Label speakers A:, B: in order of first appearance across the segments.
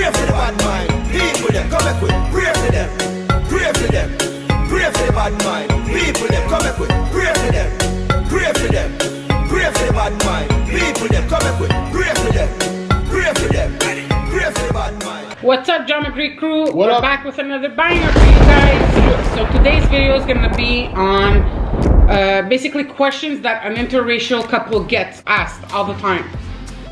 A: pray for the bad mind. People them, come back with, pray for them. Pray for them. Pray for the bad mind. People them, come back with, pray for them. Pray for them. Pray for the bad mind. People them, come back with, pray for them. Pray for them. Pray for the bad mind.
B: What's up, JamaGreek crew?
C: We're
B: back with another banger for you guys. So today's video is gonna be on basically questions that an interracial couple gets asked all the time.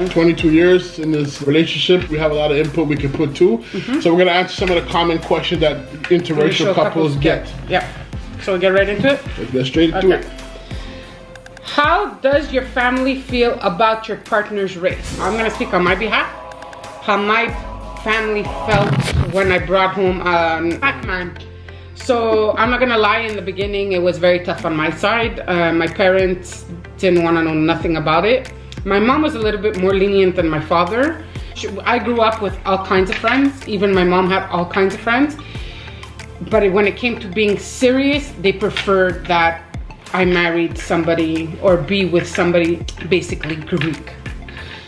C: 22 years in this relationship, we have a lot of input we can put to. So we're gonna answer some of the common questions that interracial couples get.
B: Yep. So we get right into it?
C: Let's get straight into it.
B: How does your family feel about your partner's race? I'm gonna speak on my behalf. How my family felt when I brought home a black man. So I'm not gonna lie, in the beginning it was very tough on my side. My parents didn't wanna know nothing about it. My mom was a little bit more lenient than my father. I grew up with all kinds of friends. Even my mom had all kinds of friends. But when it came to being serious, they preferred that I married somebody or be with somebody basically Greek.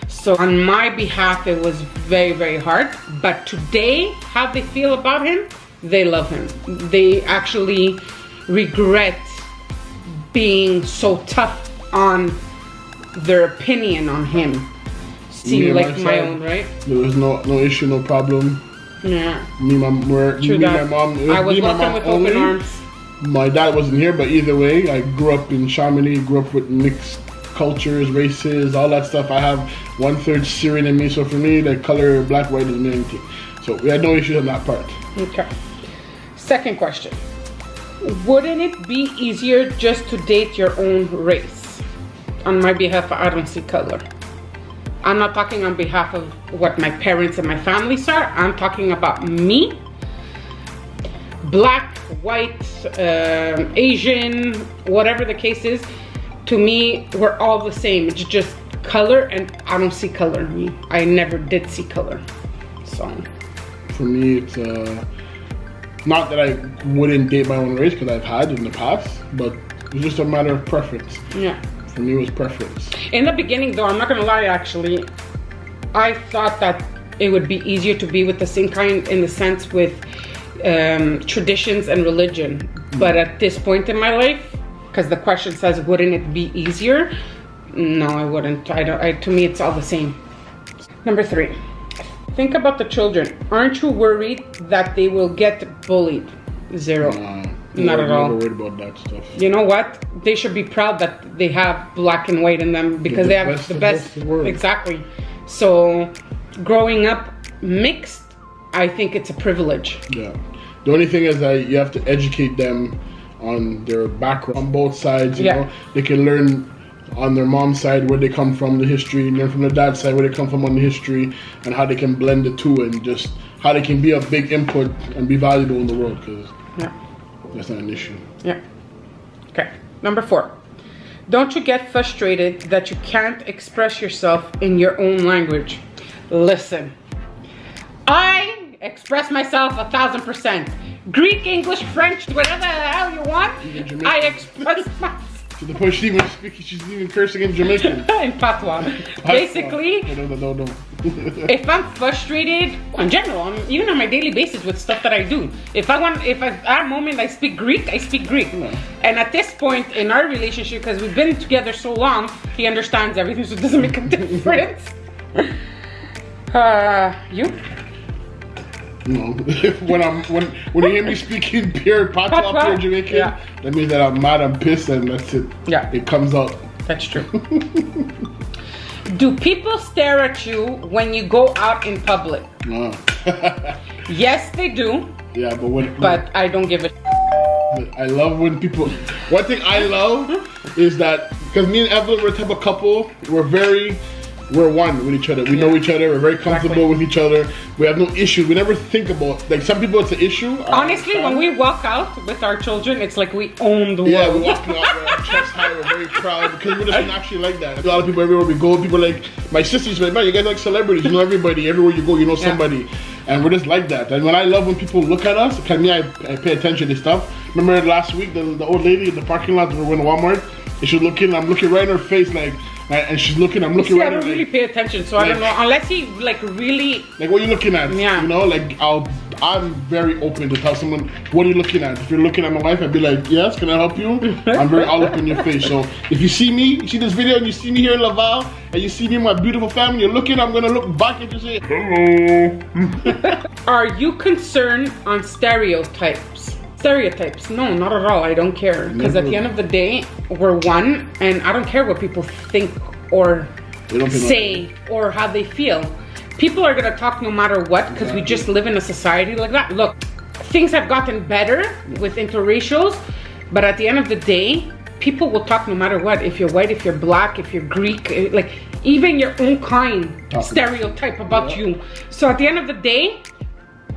B: So on my behalf, it was very, very hard. But today, how they feel about him, they love him. They actually regret being so tough on their opinion on him. Seem like my own, right?
C: There was no issue, no problem.
B: Yeah.
C: Me and my mom.
B: I was welcome with open arms.
C: My dad wasn't here, but either way, I grew up in Chamonix, grew up with mixed cultures, races, all that stuff. I have 1/3 Syrian in me, so for me, the color black, white doesn't mean anything. So we had no issues on that part.
B: Okay. Second question. Wouldn't it be easier just to date your own race? On my behalf, I don't see color. I'm not talking on behalf of what my parents and my family are. I'm talking about me. Black, white, Asian, whatever the case is, to me, we're all the same. It's just color, and I don't see color in me. I never did see color. So
C: for me, it's not that I wouldn't date my own race, because I've had in the past, but it's just a matter of preference.
B: Yeah.
C: For me, it was preference.
B: In the beginning, though, I'm not gonna lie, actually, I thought that it would be easier to be with the same kind, in the sense with traditions and religion. But at this point in my life, because the question says, wouldn't it be easier? No, I wouldn't. To me, it's all the same. Number 3, think about the children. Aren't you worried that they will get bullied? 0. Not at all.
C: I'm never worried about that stuff.
B: You know what? They should be proud that they have black and white in them, because they have the best. Exactly. So growing up mixed, I think it's a privilege. Yeah.
C: The only thing is that you have to educate them on their background on both sides. You know, they can learn on their mom's side where they come from, the history, and learn from the dad's side where they come from on the history, and how they can blend the two, and just how they can be a big input and be valuable in the world. Because that's not an issue. Yeah.
B: Okay. Number 4. Don't you get frustrated that you can't express yourself in your own language? Listen, I express myself 1000%. Greek, English, French, whatever the hell you want. I express myself.
C: To the point she's even cursing in Jamaican.
B: In patois. Basically,
C: no.
B: If I'm frustrated, in general, even on my daily basis with stuff that I do, if at a moment I speak Greek, I speak Greek. And at this point in our relationship, because we've been together so long, he understands everything, so it doesn't make a difference. You?
C: No. when you hear me speaking pure patois, pure Jamaican, that means that I'm mad, I'm pissed, and that's it. Yeah. It comes out.
B: That's true. Do people stare at you when you go out in public? No. Yes, they do.
C: Yeah,
B: but I don't give a
C: I love when people, one thing I love is that, because me and Evelyn, we're the type of couple, we're one with each other. We know each other. We're very comfortable with each other. We have no issues. We never think about, like, some people it's an issue.
B: Honestly, when we walk out with our children, it's like we own the world.
C: Yeah, we walk out with our chest high. We're very proud, because we're just actually like that. A lot of people everywhere we go, people like, my sisters like, man, you guys are like celebrities. You know everybody. Everywhere you go, you know somebody. And we're just like that. And I love when people look at us, because me, I pay attention to stuff. Remember last week, the old lady in the parking lot, we were in Walmart, and she's looking, I'm looking right in her face like, and she's looking, I'm looking
B: See,
C: right
B: I
C: at
B: don't
C: her.
B: really pay attention, so I don't know. Unless he like really.
C: Like, what are you looking at?
B: Yeah.
C: You know, like I'm very open to tell someone, what are you looking at? If you're looking at my wife, I'd be like, yes, can I help you? I'm very all up in your face. So if you see me, you see this video and you see me here in Laval, and you see me and my beautiful family, you're looking, I'm gonna look back and just say, hello.
B: Are you concerned on stereotypes? Stereotypes? No, not at all. I don't care. Because at the end of the day, we're one, and I don't care what people think or say or how they feel. People are gonna talk no matter what, because we just live in a society like that. Look, things have gotten better with interracials, but at the end of the day, people will talk no matter what. If you're white, if you're black, if you're Greek, like even your own kind stereotype about you. So at the end of the day,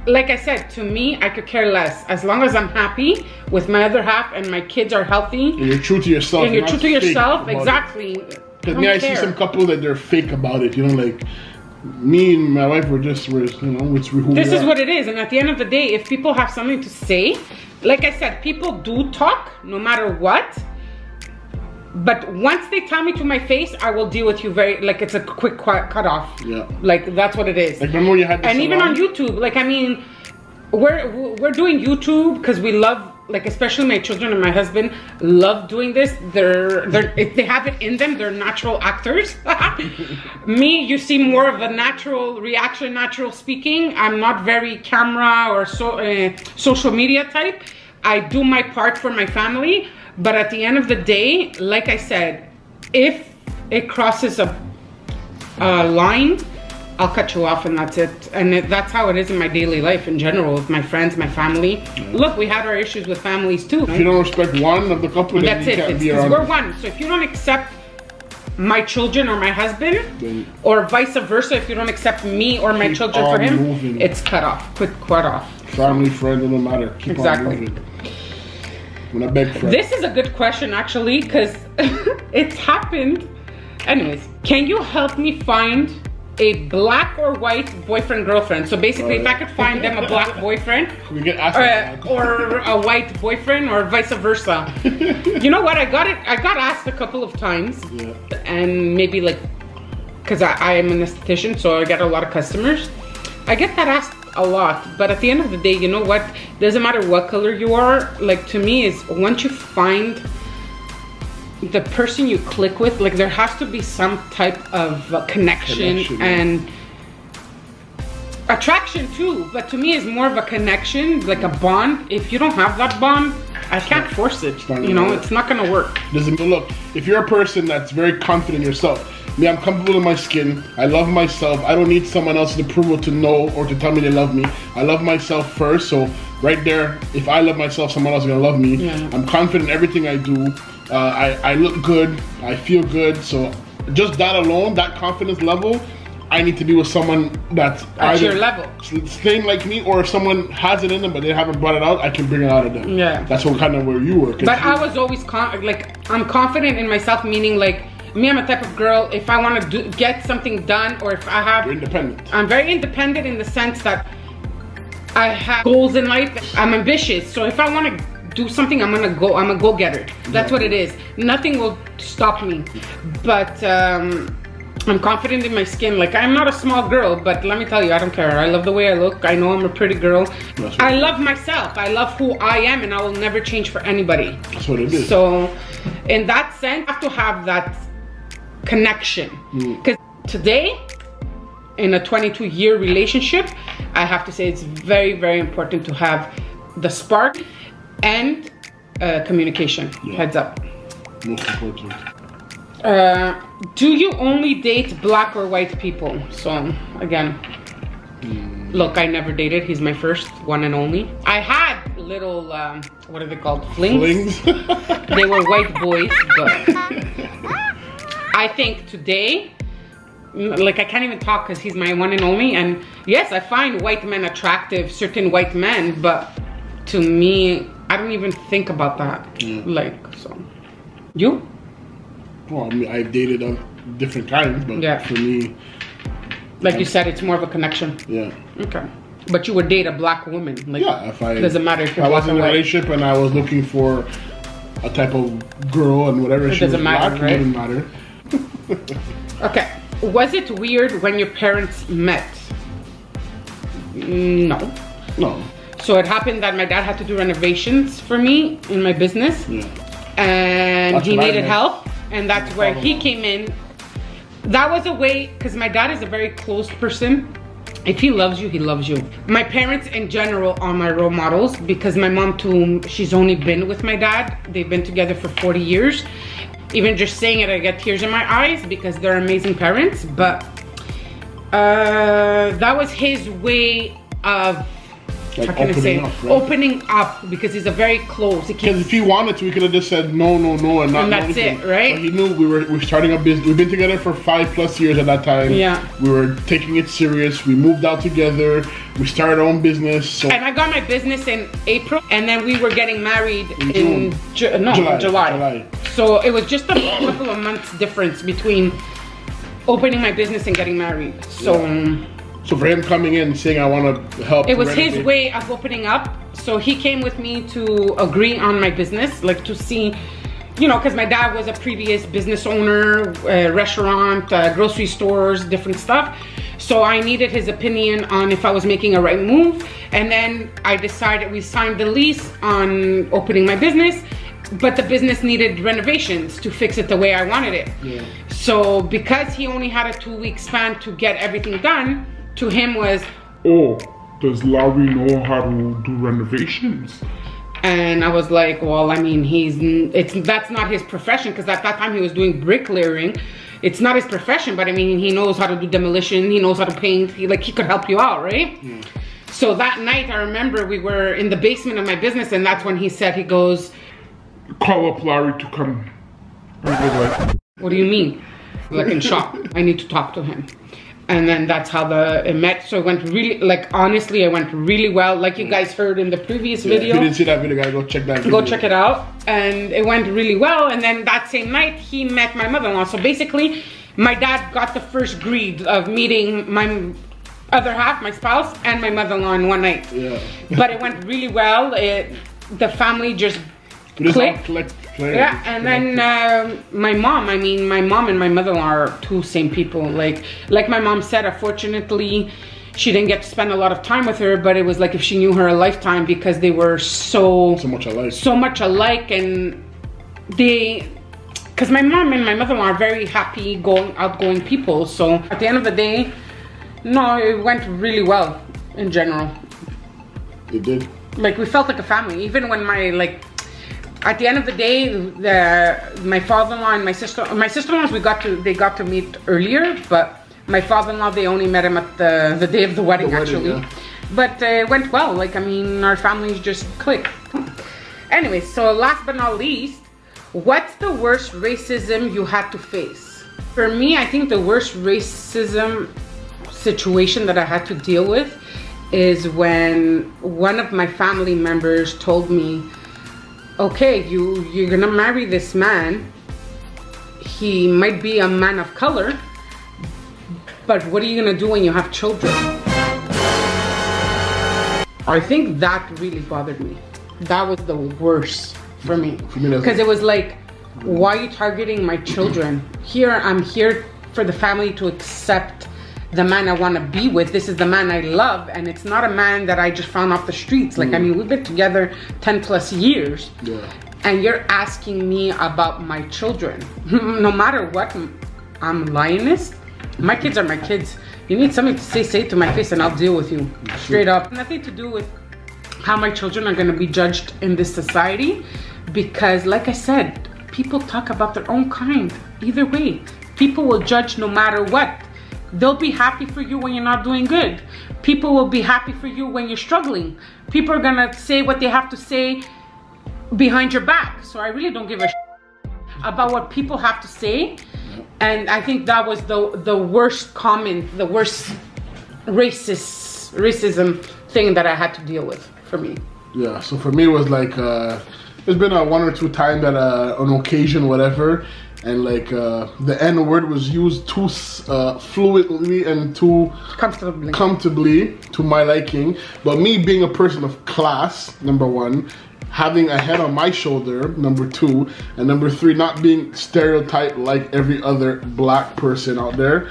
B: like I said, to me, I could care less. As long as I'm happy with my other half and my kids are healthy.
C: And you're true to yourself.
B: And you're true to yourself, exactly.
C: Because I see some couples that they're fake about it, you know, like me and my wife were, you know, it's who
B: this is what it is. And at the end of the day, if people have something to say, like I said, people do talk no matter what. But once they tell me to my face, I will deal with you very, like it's a quick cut off.
C: Yeah.
B: Like that's what it is.
C: Like remember when you had this
B: and even on YouTube, like I mean, we're doing YouTube because we love, like especially my children and my husband love doing this. They have it in them. They're natural actors. Me, you see more of a natural reaction, natural speaking. I'm not very camera or social media type. I do my part for my family. But at the end of the day, like I said, if it crosses a line, I'll cut you off and that's it. And that's how it is in my daily life in general, with my friends, my family. Yeah. Look, we had our issues with families too.
C: If you don't respect one of the couple, then you can't be around.
B: We're one. So if you don't accept my children or my husband, then, or vice versa, if you don't accept me or my children for him, moving. It's cut off, cut off.
C: Family, friend, doesn't matter. Keep
B: exactly.
C: On moving. When I beg for
B: this is a good question actually, because it's happened. Anyways, can you help me find a black or white boyfriend girlfriend? So basically, if I could find them a black boyfriend
C: we get asked
B: or a white boyfriend or vice versa. You know what? I got asked a couple of times, and maybe like, because I am an esthetician, so I get a lot of customers. I get that asked a lot, but at the end of the day, you know what, doesn't matter what color you are. Like to me, is once you find the person you click with, like there has to be some type of connection and attraction too, but to me it's more of a connection, like a bond. If you don't have that bond, I can't force it, you know, it's not gonna work.
C: Look, if you're a person that's very confident in yourself, me, I'm comfortable in my skin. I love myself. I don't need someone else's approval to know or to tell me they love me. I love myself first. So right there, if I love myself, someone else is gonna love me. Yeah. I'm confident in everything I do. I look good. I feel good. So just that alone, that confidence level, I need to be with someone that's
B: at your level,
C: same like me, or if someone has it in them but they haven't brought it out, I can bring it out of them.
B: Yeah,
C: that's what kind of where you were.
B: But I was always I'm confident in myself, meaning like. Me, I'm a type of girl, if I want to get something done, or if I have...
C: You're independent.
B: I'm very independent in the sense that I have goals in life. I'm ambitious. So if I want to do something, I'm a go-getter. That's what it is. Nothing will stop me. But I'm confident in my skin. Like, I'm not a small girl, but let me tell you, I don't care. I love the way I look. I know I'm a pretty girl. I love myself. I love who I am, and I will never change for anybody.
C: That's what it is.
B: So in that sense, I have to have that connection, because today in a 22-year relationship, I have to say it's very, very important to have the spark and communication. Heads up.
C: Most important.
B: Do you only date black or white people? So again, look, I never dated. He's my first, one and only. I had little what are they called, flings? They were white boys, but I think today, like I can't even talk because he's my one and only. And yes, I find white men attractive, certain white men, but to me, I don't even think about that. Like, so, you?
C: Well, I mean, I've dated different kinds, but for me,
B: like you said, it's more of a connection.
C: Yeah.
B: Okay. But you would date a black woman, like
C: if I
B: doesn't matter if you're
C: I
B: black
C: was in a relationship and I was looking for a type of girl and whatever,
B: it doesn't matter,
C: black,
B: right?
C: It doesn't matter.
B: Okay. Was it weird when your parents met? No.
C: No.
B: So it happened that my dad had to do renovations for me in my business.
C: Yeah.
B: And
C: That's
B: he
C: what I
B: needed
C: meant.
B: help. And that's where he came in. That was a way, because my dad is a very closed person. If he loves you, he loves you. My parents in general are my role models, because my mom too, she's only been with my dad. They've been together for 40 years. Even just saying it, I get tears in my eyes because they're amazing parents. But that was his way of,
C: Like
B: how can I say,
C: opening up, right?
B: opening up, because he's a very close. He
C: Because
B: can't,
C: if he wanted to, he could have just said no, no, no, and not
B: And
C: know
B: that's
C: anything.
B: it, right?
C: But he knew we were starting a business. We've been together for 5+ years at that time.
B: Yeah.
C: We were taking it serious. We moved out together. We started our own business. So
B: and I got my business in April, and then we were getting married
C: In
B: in July.
C: July.
B: So it was just a couple of months difference between opening my business and getting married. So
C: So for him coming in saying I want to help,
B: it was his
C: renovate.
B: way of opening up. So he came with me to agree on my business, like to see, you know, because my dad was a previous business owner, restaurant, grocery stores, different stuff. So I needed his opinion on if I was making a right move. And then I decided, we signed the lease on opening my business, but the business needed renovations to fix it the way I wanted it.
C: Yeah.
B: So because he only had a 2-week span to get everything done, to him was,
D: Oh, does Larry know how to do renovations?
B: and I was like, well, I mean, that's not his profession, because at that time he was doing bricklaying. It's not his profession, but I mean, he knows how to do demolition, he knows how to paint, he could help you out, right?
C: Yeah.
B: So that night, I remember we were in the basement of my business, and that's when he said, he goes,
D: Call up Larry to come. And I was like,
B: what do you mean? Like in shock, I need to talk to him. And then that's how it met. So it went really, like, honestly, it went really well. Like you guys heard in the previous
C: Yeah,
B: video.
C: if you didn't see that video, guys, go check that video.
B: Go check it out. And it went really well. And then that same night, he met my mother-in-law. So basically, my dad got the first greed of meeting my other half, my spouse, and my mother-in-law in one night.
C: Yeah.
B: But it went really well. The family just clicked. Yeah, and then my mom and my mother-in-law are two same people. Like my mom said, unfortunately, she didn't get to spend a lot of time with her, but it was like if she knew her a lifetime, because they were so much alike, and because my mom and my mother-in-law are very happy, outgoing people. So at the end of the day, no, it went really well in general.
C: It did.
B: Like we felt like a family, even when at the end of the day, my father-in-law and my sister-in-laws, they got to meet earlier, but my father-in-law, they only met him at the day of the wedding, actually. Yeah. But it went well. Like, I mean, our families just clicked. Anyway, so last but not least, what's the worst racism you had to face? For me, I think the worst racism situation that I had to deal with is when one of my family members told me, okay, you're gonna marry this man. He might be a man of color, but what are you gonna do when you have children? I think that really bothered me. That was the worst for me. Because it was like, why are you targeting my children? I'm here for the family to accept the man I want to be with. This is the man I love, and it's not a man that I just found off the streets. Like, I mean, we've been together 10+ years.
C: Yeah.
B: And you're asking me about my children. No matter what, I'm lioness. My kids are my kids. You need something to say to my face and I'll deal with you. Straight up. Nothing to do with how my children are gonna be judged in this society. Because like I said, people talk about their own kind. Either way, people will judge no matter what. They'll be happy for you when you're not doing good. People will be happy for you when you're struggling. People are gonna say what they have to say behind your back. So I really don't give a about what people have to say. And I think that was the worst comment, the worst racism thing that I had to deal with for me.
C: Yeah, so for me it was like, there's been a 1 or 2 times at an occasion, whatever, and like the N word was used too fluently and too comfortably to my liking. But me being a person of class, number one, having a head on my shoulder, number 2, and number 3, not being stereotyped like every other black person out there.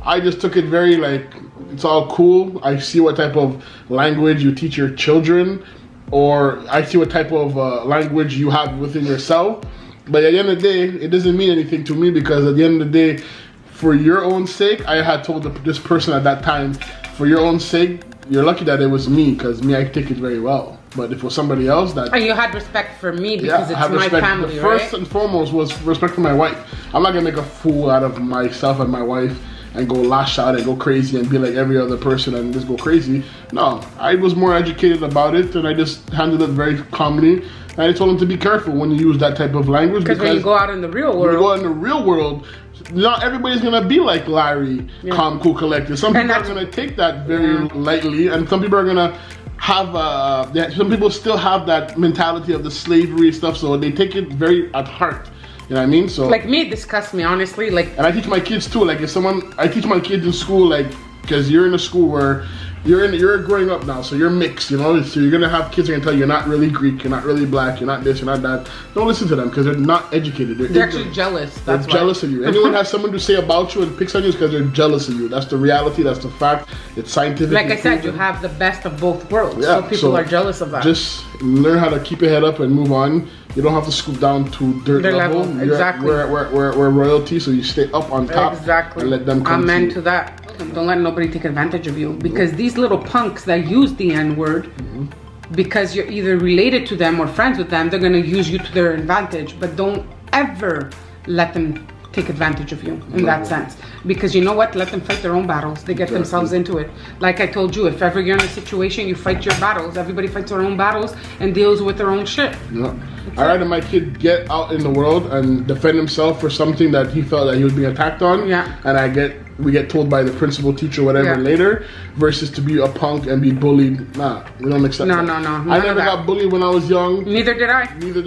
C: I just took it very like, it's all cool. I see what type of language you teach your children, or I see what type of language you have within yourself. But at the end of the day, it doesn't mean anything to me, because at the end of the day, for your own sake, I had told this person at that time, for your own sake, you're lucky that it was me, because me, I take it very well. But if it was somebody else that... And
B: you had respect for me because it's my family,
C: the first and foremost was respect for my wife. I'm not going to make a fool out of myself and my wife and go lash out and go crazy and be like every other person and just go crazy. No, I was more educated about it, and I just handled it very calmly. And I told him to be careful when you use that type of language, because
B: when you go out in the real world,
C: when you go out in the real world, not everybody's gonna be like Larry, calm, cool, collected. Some people are gonna take that very lightly, and some people are gonna have some people still have that mentality of the slavery stuff, so they take it very at heart. You know what I mean? So
B: like me, it disgusts me, honestly. Like,
C: and I teach my kids too. Like, if I teach my kids in school, like, because you're in a school where you're growing up now, so you're mixed, you know. So you're gonna have kids who are gonna tell you you're not really Greek, you're not really black, you're not this, you're not that. Don't listen to them, because they're not educated. They're
B: actually jealous.
C: They're jealous of you. Anyone has someone to say about you and picks on you, is because they're jealous of you. That's the reality. That's the fact. It's scientific.
B: Like I said, you have the best of both worlds. Yeah, so people are jealous of that.
C: Just learn how to keep your head up and move on. You don't have to scoop down to dirt level.
B: Exactly.
C: We're royalty, so you stay up on top.
B: Exactly.
C: And let them come.
B: Amen to that. Don't let nobody take advantage of you, because these little punks that use the N-word, because you're either related to them or friends with them, they're gonna use you to their advantage. But don't ever let them take advantage of you in that sense, because you know what? Let them fight their own battles. They get themselves into it. Like I told you, if ever you're in a situation, you fight your battles. Everybody fights their own battles and deals with their own shit.
C: I'd rather my kid get out in the world and defend himself for something that he felt that he was being attacked on, and we get told by the principal, teacher, whatever later, versus to be a punk and be bullied. Nah, we don't accept that. No. I never got bullied when I was young.
B: Neither did I.
C: Neither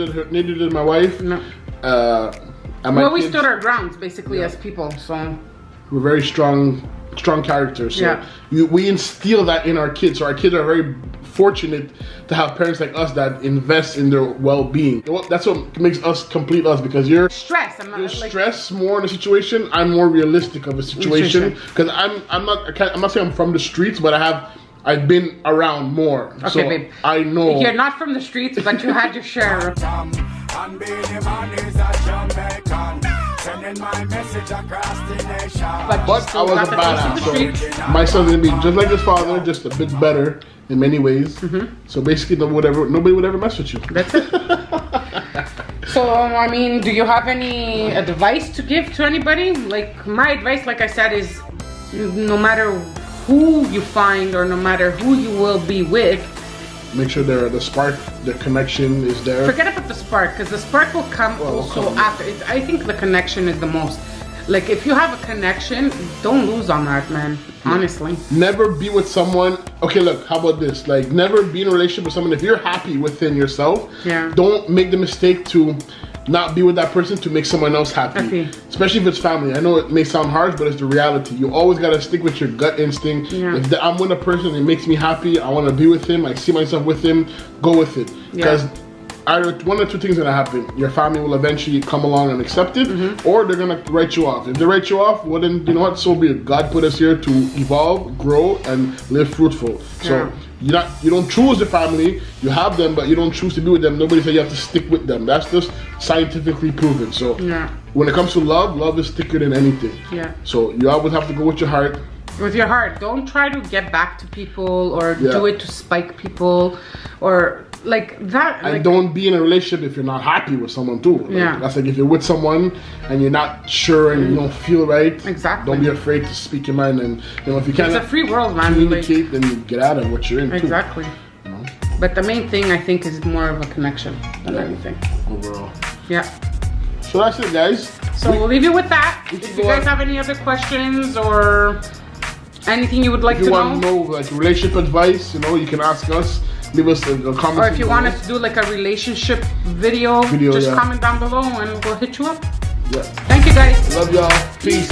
C: did my wife.
B: No.
C: Well,
B: we stood our grounds basically as people, so
C: we're very strong characters. So we instill that in our kids. So our kids are very fortunate to have parents like us that invest in their well-being. That's what makes us complete us, because you're stressed more in a situation. I'm more realistic of a situation, because I'm not saying I'm from the streets, but I've been around more. Okay, so babe. I know.
B: You're not from the streets, but you had your share.
C: But I was a badass. So my son's gonna be just like his father, just a bit better in many ways. So basically, nobody would ever mess with you.
B: That's it. So, I mean, do you have any advice to give to anybody? Like, my advice, like I said, is no matter who you find or no matter who you will be with,
C: make sure the spark, the connection is there.
B: Forget about the spark, because the spark will come after. I think the connection is the most. Like, if you have a connection, don't lose on that, man. Honestly. Never
C: be with someone. Okay, look, how about this? Like, never be in a relationship with someone if you're happy within yourself. Don't make the mistake to not be with that person to make someone else happy. Especially if it's family. I know it may sound harsh, but it's the reality. You always gotta stick with your gut instinct. If I'm with a person and it makes me happy, I want to be with him, I see myself with him, go with it. Because either one or two things are gonna happen. Your family will eventually come along and accept it, or they're gonna write you off. If they write you off, well then, you know what, so be it. God put us here to evolve, grow, and live fruitful. So you don't choose the family, you have them, but you don't choose to be with them. Nobody said you have to stick with them. That's just scientifically proven. So when it comes to love is thicker than anything. So you always have to go with your heart.
B: With your heart. Don't try to get back to people or do it to spike people or like that.
C: And don't be in a relationship if you're not happy with someone too. Like, that's like if you're with someone and you're not sure and you don't feel right. Don't be afraid to speak your mind, and you know, if you can't,
B: it's a free world, man.
C: Communicate, then you get out of what you're in.
B: Exactly.
C: You know?
B: But the main thing I think is more of a connection than anything.
C: Overall.
B: So
C: that's it, guys.
B: So we'll leave you with that. If you guys have any other questions or anything you would like to know.
C: If you want to know like relationship advice, you know, you can ask us. Leave us a comment.
B: Or if you want us to do like a relationship video just comment down below and we'll hit you up. Thank you guys.
C: Love y'all. Peace.